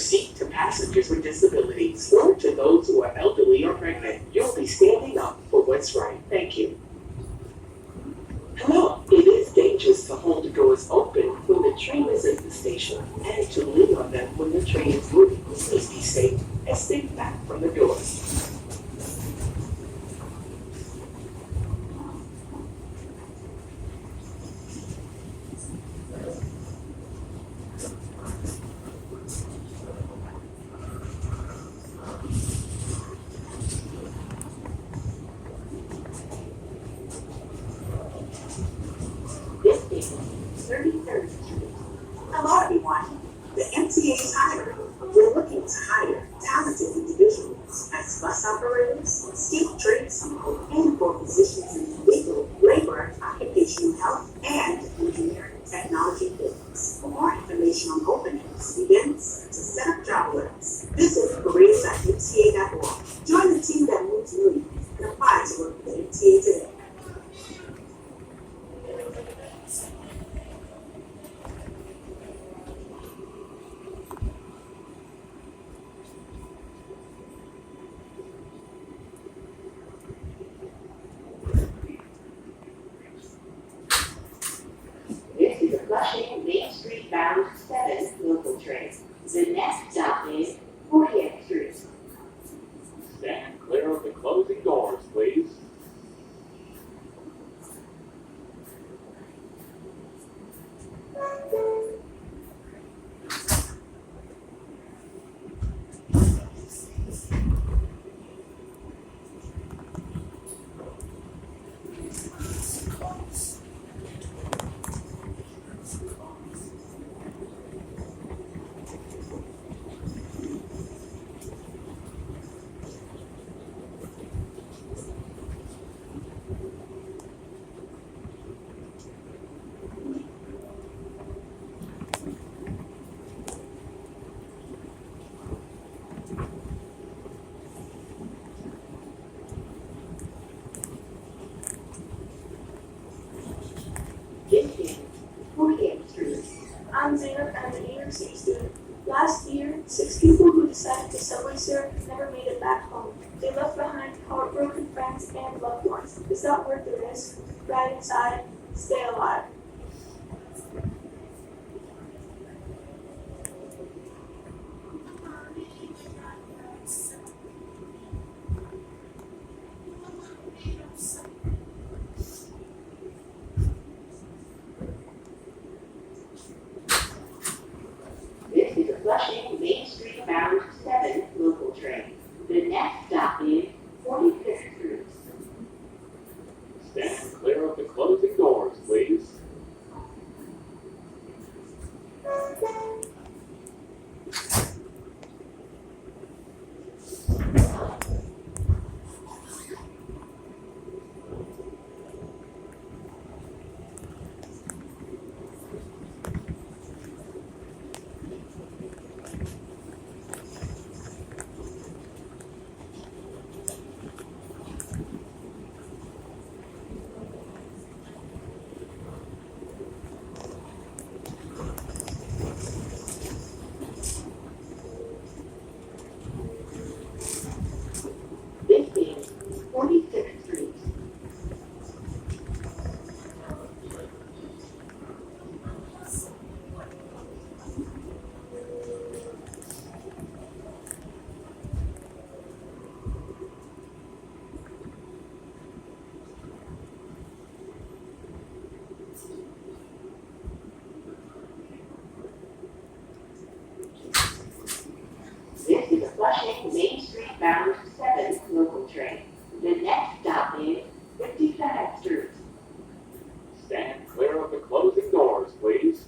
seat to passengers with disabilities or to those who are elderly or pregnant. You'll be standing up for what's right. Thank you. Hello. It is dangerous to hold the doors open when the train is at the station and to lean on them when the train is moving. Please be safe and stay back from the doors. This is 33rd Street. Hello, everyone. The MTA is hiring. We're looking to hire talented individuals as bus operators, skilled tradespeople, and for positions in legal, labor, occupational health, and engineering technology fields. For more information on openings, events, to set up job alerts, visit careers.mta.org. Join the team that moves millions and apply to work for the MTA today. This is a Flushing Main Street bound 7 local train. The next stop is 40th Street. Stand clear of the closing doors, please. This is 40th Street. I'm Zainab, I'm an EMC student. Last year, 6 people who decided to subway surf never made it back home. They left behind heartbroken friends and loved ones. It's not worth the risk. Ride inside, stay alive. This is a Flushing Main Street bound 7 local train. The next stop is 45th Street. Stand clear of the closing doors, please. This is 46th Street. This is a Flushing Main Street bound 7 local train. The next stop is 55th Street. Stand clear of the closing doors, please.